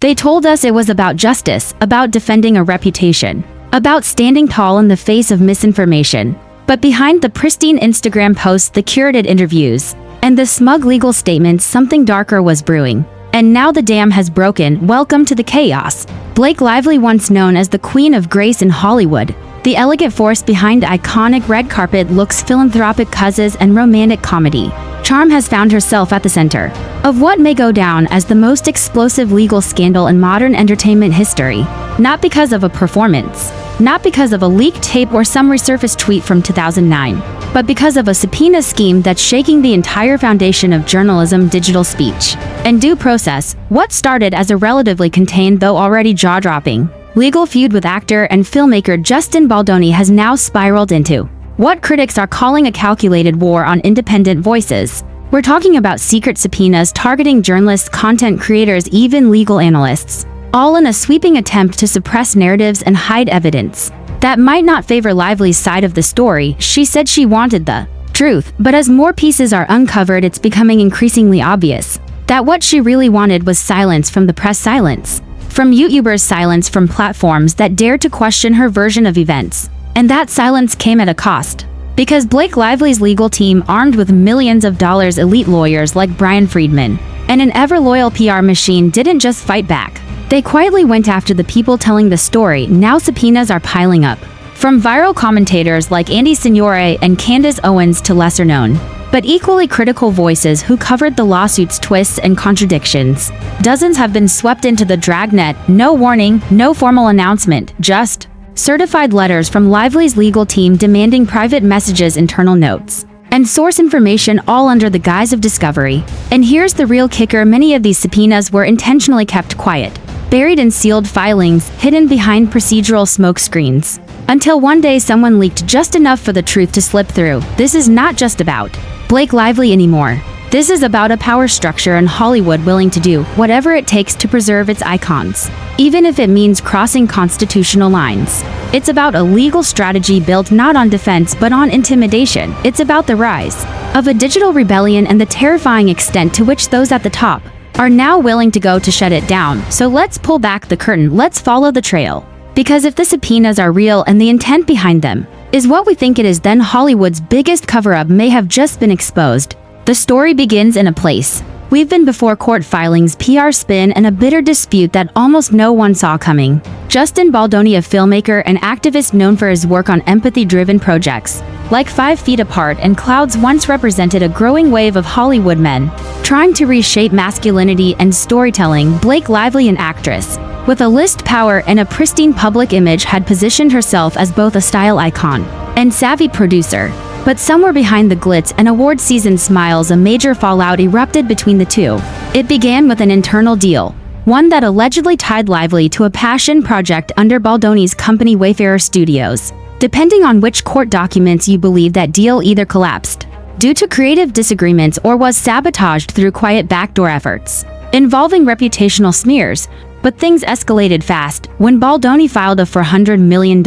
They told us it was about justice, about defending a reputation, about standing tall in the face of misinformation. But behind the pristine Instagram posts, the curated interviews, and the smug legal statements, something darker was brewing. And now the dam has broken. Welcome to the chaos. Blake Lively, once known as the Queen of Grace in Hollywood, the elegant force behind iconic red carpet looks, philanthropic causes, and romantic comedy charm, has found herself at the center of what may go down as the most explosive legal scandal in modern entertainment history. Not because of a performance, not because of a leaked tape or some resurfaced tweet from 2009, but because of a subpoena scheme that's shaking the entire foundation of journalism, digital speech, and due process. What started as a relatively contained, though already jaw-dropping, legal feud with actor and filmmaker Justin Baldoni has now spiraled into what critics are calling a calculated war on independent voices. We're talking about secret subpoenas targeting journalists, content creators, even legal analysts, all in a sweeping attempt to suppress narratives and hide evidence that might not favor Lively's side of the story. She said she wanted the truth, but as more pieces are uncovered, it's becoming increasingly obvious that what she really wanted was silence from the press, silence from YouTubers, silence from platforms that dared to question her version of events. And that silence came at a cost. Because Blake Lively's legal team, armed with millions of dollars, elite lawyers like Brian Friedman, and an ever-loyal PR machine, didn't just fight back. They quietly went after the people telling the story. Now subpoenas are piling up, from viral commentators like Andy Signore and Candace Owens to lesser-known, but equally critical voices who covered the lawsuit's twists and contradictions. Dozens have been swept into the dragnet. No warning, no formal announcement, just certified letters from Lively's legal team demanding private messages, internal notes, and source information, all under the guise of discovery. And here's the real kicker: many of these subpoenas were intentionally kept quiet, buried in sealed filings, hidden behind procedural smoke screens, until one day someone leaked just enough for the truth to slip through. This is not just about Blake Lively anymore. This is about a power structure in Hollywood willing to do whatever it takes to preserve its icons, even if it means crossing constitutional lines. It's about a legal strategy built not on defense but on intimidation. It's about the rise of a digital rebellion and the terrifying extent to which those at the top are now willing to go to shut it down. So let's pull back the curtain. Let's follow the trail. Because if the subpoenas are real and the intent behind them is what we think it is, then Hollywood's biggest cover-up may have just been exposed. The story begins in a place we've been before: court filings, PR spin, and a bitter dispute that almost no one saw coming. Justin Baldoni, a filmmaker and activist known for his work on empathy-driven projects like 5 Feet Apart and Clouds, once represented a growing wave of Hollywood men trying to reshape masculinity and storytelling. Blake Lively, an actress with a list power and a pristine public image, had positioned herself as both a style icon and savvy producer. But somewhere behind the glitz and award-season smiles, a major fallout erupted between the two. It began with an internal deal, one that allegedly tied Lively to a passion project under Baldoni's company Wayfarer Studios. Depending on which court documents you believe, that deal either collapsed due to creative disagreements or was sabotaged through quiet backdoor efforts involving reputational smears. But things escalated fast when Baldoni filed a $400 million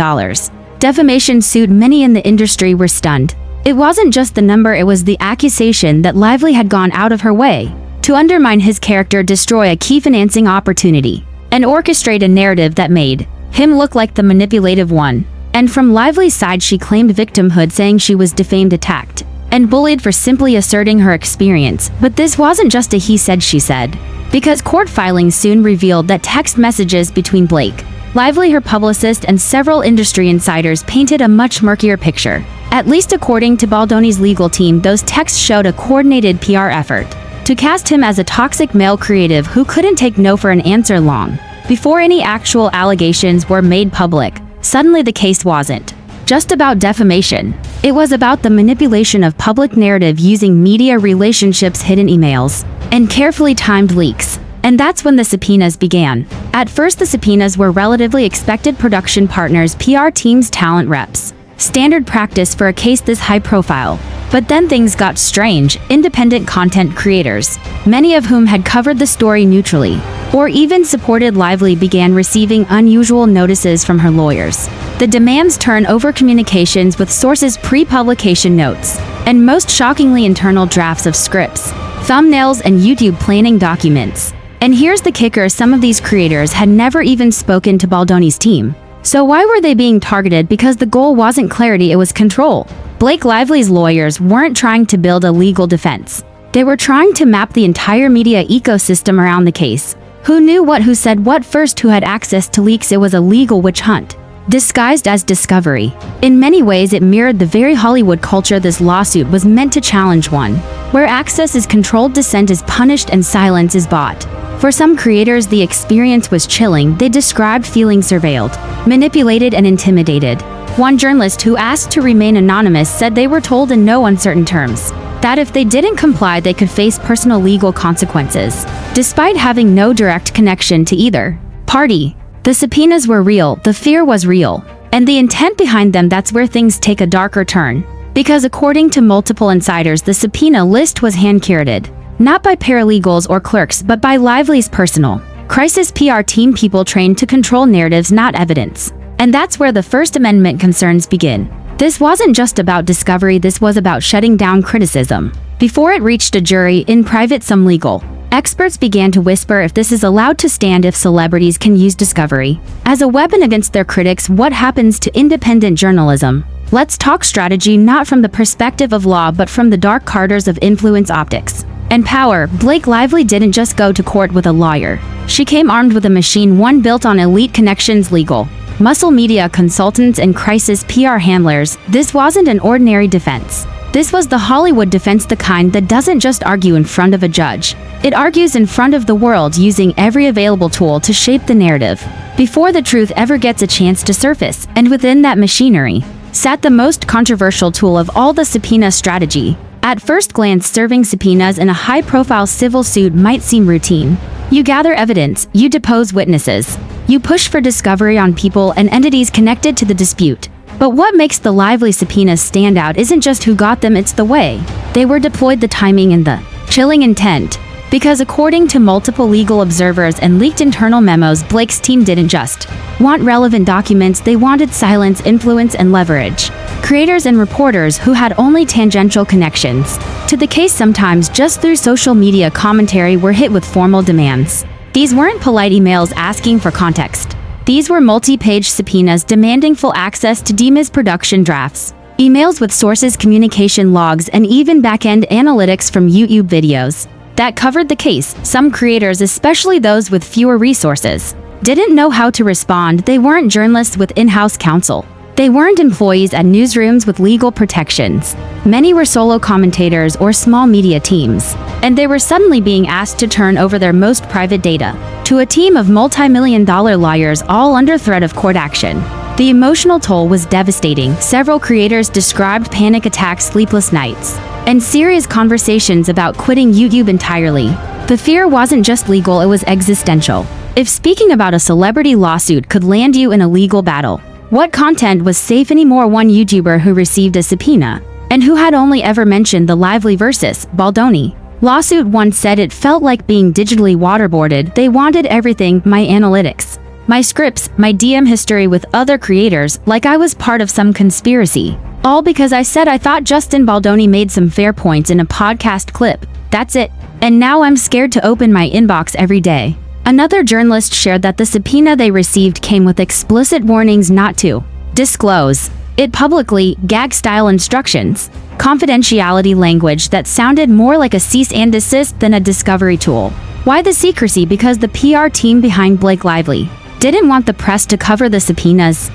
defamation suit. Many in the industry were stunned. It wasn't just the number, it was the accusation that Lively had gone out of her way to undermine his character, destroy a key financing opportunity, and orchestrate a narrative that made him look like the manipulative one. And from Lively's side, she claimed victimhood, saying she was defamed, attacked, and bullied for simply asserting her experience. But this wasn't just a he said, she said, because court filings soon revealed that text messages between Blake Lively, her publicist, and several industry insiders painted a much murkier picture. At least according to Baldoni's legal team, those texts showed a coordinated PR effort to cast him as a toxic male creative who couldn't take no for an answer. Long before any actual allegations were made public, suddenly the case wasn't just about defamation. It was about the manipulation of public narrative using media relationships, hidden emails, and carefully timed leaks. And that's when the subpoenas began. At first, the subpoenas were relatively expected: production partners, PR teams, talent reps. Standard practice for a case this high profile. But then things got strange. Independent content creators, many of whom had covered the story neutrally or even supported Lively, began receiving unusual notices from her lawyers. The demands turned over communications with sources, pre-publication notes, and most shockingly, internal drafts of scripts, thumbnails, and YouTube planning documents. And here's the kicker, some of these creators had never even spoken to Baldoni's team. So why were they being targeted? Because the goal wasn't clarity, it was control. Blake Lively's lawyers weren't trying to build a legal defense. They were trying to map the entire media ecosystem around the case. Who knew what, who said what first, who had access to leaks? It was a legal witch hunt, disguised as discovery. In many ways, it mirrored the very Hollywood culture this lawsuit was meant to challenge, one where access is controlled, dissent is punished, and silence is bought. For some creators, the experience was chilling. They described feeling surveilled, manipulated, and intimidated. One journalist who asked to remain anonymous said they were told in no uncertain terms that if they didn't comply, they could face personal legal consequences. Despite having no direct connection to either party, the subpoenas were real, the fear was real, and the intent behind them. That's where things take a darker turn. Because according to multiple insiders, the subpoena list was hand-curated, not by paralegals or clerks, but by Lively's personal crisis PR team, people trained to control narratives, not evidence. And that's where the First Amendment concerns begin. This wasn't just about discovery, this was about shutting down criticism. Before it reached a jury, in private, some legal experts began to whisper if this is allowed to stand, if celebrities can use discovery as a weapon against their critics, what happens to independent journalism? Let's talk strategy, not from the perspective of law, but from the dark corridors of influence, optics, and power. Blake Lively didn't just go to court with a lawyer. She came armed with a machine, one built on elite connections, legal muscle, media consultants, and crisis PR handlers. This wasn't an ordinary defense. This was the Hollywood defense, the kind that doesn't just argue in front of a judge. It argues in front of the world, using every available tool to shape the narrative before the truth ever gets a chance to surface. And within that machinery sat the most controversial tool of all, the subpoena strategy. At first glance, serving subpoenas in a high-profile civil suit might seem routine. You gather evidence, you depose witnesses, you push for discovery on people and entities connected to the dispute. But what makes the Lively subpoenas stand out isn't just who got them, it's the way they were deployed, the timing, and the chilling intent. Because according to multiple legal observers and leaked internal memos, Blake's team didn't just want relevant documents, they wanted silence, influence, and leverage. Creators and reporters who had only tangential connections to the case, sometimes just through social media commentary, were hit with formal demands. These weren't polite emails asking for context. These were multi-page subpoenas demanding full access to DMA's production drafts, emails with sources, communication logs, and even back-end analytics from YouTube videos that covered the case. Some creators, especially those with fewer resources, didn't know how to respond. They weren't journalists with in-house counsel. They weren't employees at newsrooms with legal protections. Many were solo commentators or small media teams, and they were suddenly being asked to turn over their most private data to a team of multi-million-dollar lawyers, all under threat of court action. The emotional toll was devastating. Several creators described panic attacks, sleepless nights, and serious conversations about quitting YouTube entirely. The fear wasn't just legal, it was existential. If speaking about a celebrity lawsuit could land you in a legal battle, what content was safe anymore? One YouTuber who received a subpoena, and who had only ever mentioned the Lively versus Baldoni lawsuit, once said it felt like being digitally waterboarded. They wanted everything, my analytics, my scripts, my DM history with other creators, like I was part of some conspiracy. All because I said I thought Justin Baldoni made some fair points in a podcast clip. That's it. And now I'm scared to open my inbox every day. Another journalist shared that the subpoena they received came with explicit warnings not to disclose it publicly, gag-style instructions, confidentiality language that sounded more like a cease and desist than a discovery tool. Why the secrecy? Because the PR team behind Blake Lively didn't want the press to cover the subpoenas.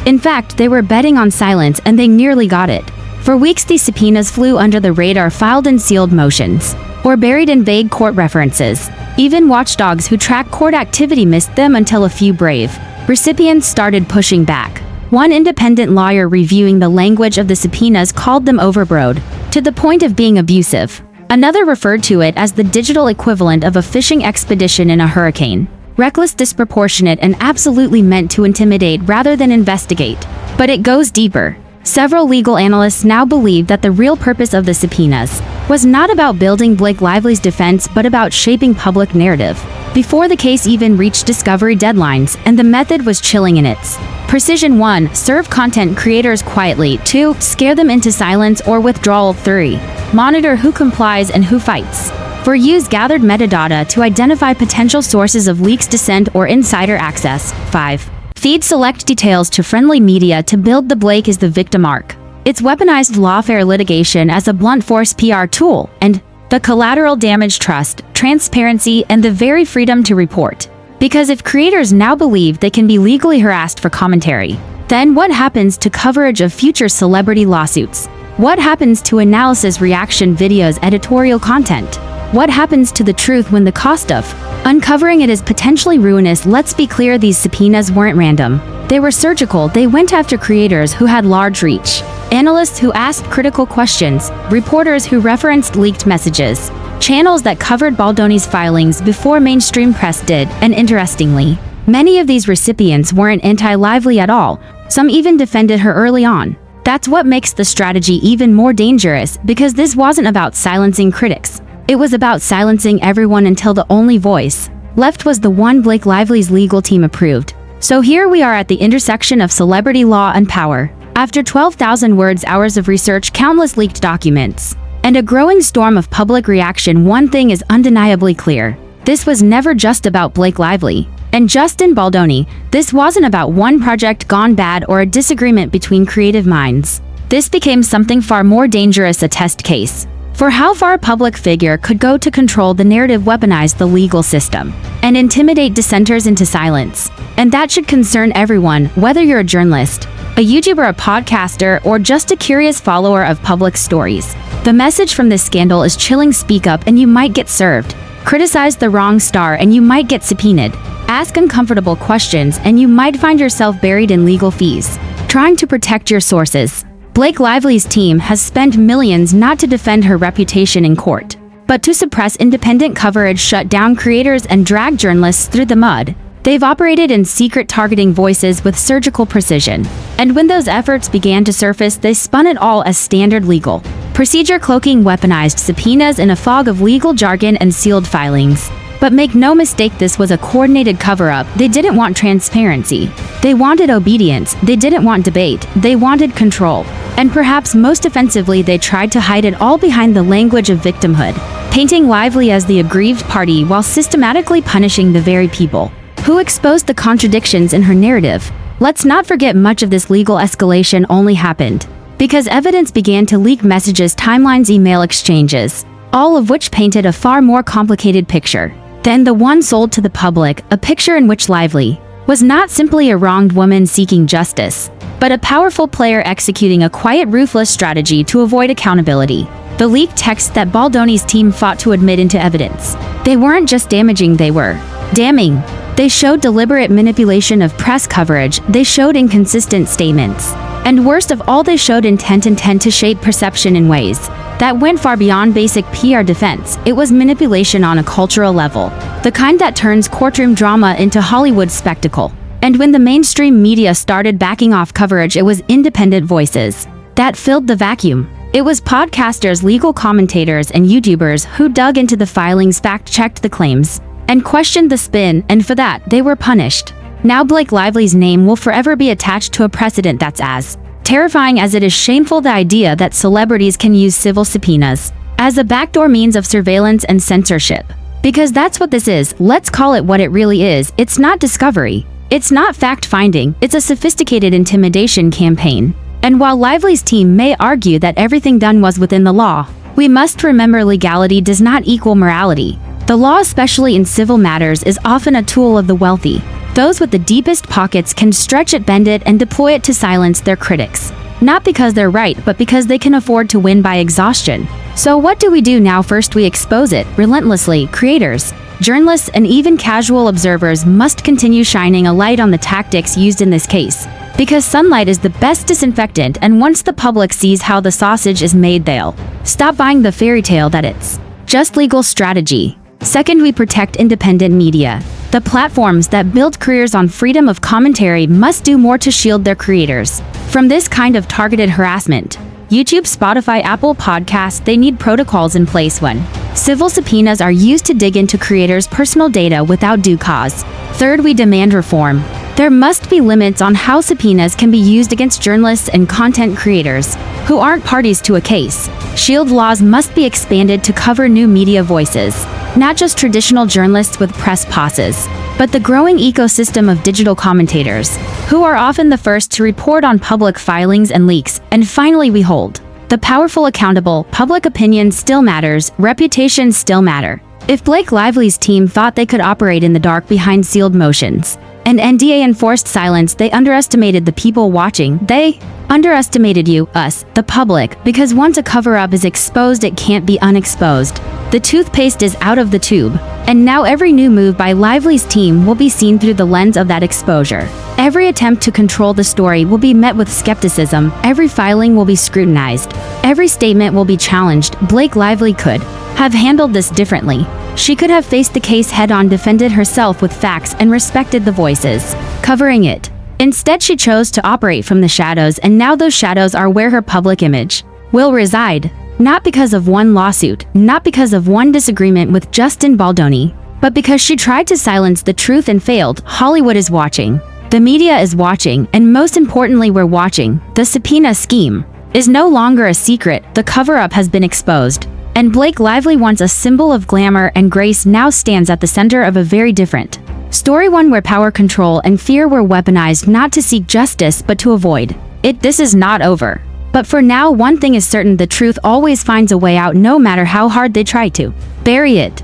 In fact, they were betting on silence, and they nearly got it. For weeks, these subpoenas flew under the radar, filed in sealed motions, or buried in vague court references. Even watchdogs who track court activity missed them until a few brave recipients started pushing back. One independent lawyer reviewing the language of the subpoenas called them overbroad, to the point of being abusive. Another referred to it as the digital equivalent of a fishing expedition in a hurricane. Reckless, disproportionate, and absolutely meant to intimidate rather than investigate. But it goes deeper. Several legal analysts now believe that the real purpose of the subpoenas was not about building Blake Lively's defense, but about shaping public narrative before the case even reached discovery deadlines, and the method was chilling in its precision. 1. Serve content creators quietly. 2. Scare them into silence or withdrawal. 3. Monitor who complies and who fights. For use gathered metadata to identify potential sources of leaks, dissent, or insider access. 5. Feed select details to friendly media to build the Blake is the victim arc. It's weaponized lawfare litigation as a blunt force PR tool, and the collateral damage trust, transparency, and the very freedom to report. Because if creators now believe they can be legally harassed for commentary, then what happens to coverage of future celebrity lawsuits? What happens to analysis reaction videos, editorial content? What happens to the truth when the cost of uncovering it is potentially ruinous? Let's be clear, these subpoenas weren't random. They were surgical. They went after creators who had large reach, analysts who asked critical questions, reporters who referenced leaked messages, channels that covered Baldoni's filings before mainstream press did, and interestingly, many of these recipients weren't anti-Lively at all. Some even defended her early on. That's what makes the strategy even more dangerous, because this wasn't about silencing critics. It was about silencing everyone until the only voice left was the one Blake Lively's legal team approved. So here we are at the intersection of celebrity law and power. After 12,000 words, hours of research, countless leaked documents, and a growing storm of public reaction, one thing is undeniably clear. This was never just about Blake Lively and Justin Baldoni. This wasn't about one project gone bad or a disagreement between creative minds. This became something far more dangerous, a test case for how far a public figure could go to control the narrative, weaponize the legal system, and intimidate dissenters into silence. And that should concern everyone, whether you're a journalist, a YouTuber, a podcaster, or just a curious follower of public stories. The message from this scandal is chilling. Speak up and you might get served. Criticize the wrong star and you might get subpoenaed. Ask uncomfortable questions and you might find yourself buried in legal fees. Trying to protect your sources. Blake Lively's team has spent millions not to defend her reputation in court, but to suppress independent coverage, shut down creators, and drag journalists through the mud. They've operated in secret, targeting voices with surgical precision. And when those efforts began to surface, they spun it all as standard legal procedure, cloaking weaponized subpoenas in a fog of legal jargon and sealed filings. But make no mistake, this was a coordinated cover-up. They didn't want transparency. They wanted obedience. They didn't want debate. They wanted control. And perhaps most offensively, they tried to hide it all behind the language of victimhood, painting Lively as the aggrieved party while systematically punishing the very people who exposed the contradictions in her narrative. Let's not forget, much of this legal escalation only happened because evidence began to leak: messages, timelines, email exchanges, all of which painted a far more complicated picture than the one sold to the public, a picture in which Lively was not simply a wronged woman seeking justice, but a powerful player executing a quiet, ruthless strategy to avoid accountability. The leaked texts that Baldoni's team fought to admit into evidence, they weren't just damaging, they were damning. They showed deliberate manipulation of press coverage. They showed inconsistent statements. And worst of all, they showed intent to shape perception in ways that went far beyond basic PR defense. It was manipulation on a cultural level, the kind that turns courtroom drama into Hollywood spectacle. And when the mainstream media started backing off coverage, it was independent voices that filled the vacuum. It was podcasters, legal commentators, and YouTubers who dug into the filings, fact-checked the claims, and questioned the spin, and for that, they were punished. Now Blake Lively's name will forever be attached to a precedent that's as terrifying as it is shameful: the idea that celebrities can use civil subpoenas as a backdoor means of surveillance and censorship. Because that's what this is. Let's call it what it really is. It's not discovery. It's not fact-finding. It's a sophisticated intimidation campaign. And while Lively's team may argue that everything done was within the law, we must remember legality does not equal morality. The law, especially in civil matters, is often a tool of the wealthy. Those with the deepest pockets can stretch it, bend it, and deploy it to silence their critics. Not because they're right, but because they can afford to win by exhaustion. So what do we do now? First, we expose it relentlessly. Creators, journalists, and even casual observers must continue shining a light on the tactics used in this case. Because sunlight is the best disinfectant, and once the public sees how the sausage is made, they'll stop buying the fairy tale that it's just legal strategy. Second, we protect independent media. The platforms that build careers on freedom of commentary must do more to shield their creators from this kind of targeted harassment. YouTube, Spotify, Apple Podcasts, they need protocols in place when civil subpoenas are used to dig into creators' personal data without due cause. Third, we demand reform. There must be limits on how subpoenas can be used against journalists and content creators who aren't parties to a case. Shield laws must be expanded to cover new media voices, not just traditional journalists with press passes, but the growing ecosystem of digital commentators, who are often the first to report on public filings and leaks. And finally, we hold the powerful accountable. Public opinion still matters, reputations still matter. If Blake Lively's team thought they could operate in the dark behind sealed motions and NDA enforced silence, they underestimated the people watching. They underestimated you, us, the public, because once a cover-up is exposed, it can't be unexposed. The toothpaste is out of the tube, and now every new move by Lively's team will be seen through the lens of that exposure. Every attempt to control the story will be met with skepticism, every filing will be scrutinized, every statement will be challenged. Blake Lively could have handled this differently. She could have faced the case head-on, defended herself with facts, and respected the voices covering it. Instead, she chose to operate from the shadows, and now those shadows are where her public image will reside. Not because of one lawsuit, not because of one disagreement with Justin Baldoni, but because she tried to silence the truth and failed. Hollywood is watching. The media is watching, and most importantly, we're watching. The subpoena scheme is no longer a secret. The cover-up has been exposed. And Blake Lively, once a symbol of glamour and grace, now stands at the center of a very different story, one where power, control, and fear were weaponized not to seek justice but to avoid it. This is not over. But for now, one thing is certain: the truth always finds a way out, no matter how hard they try to bury it.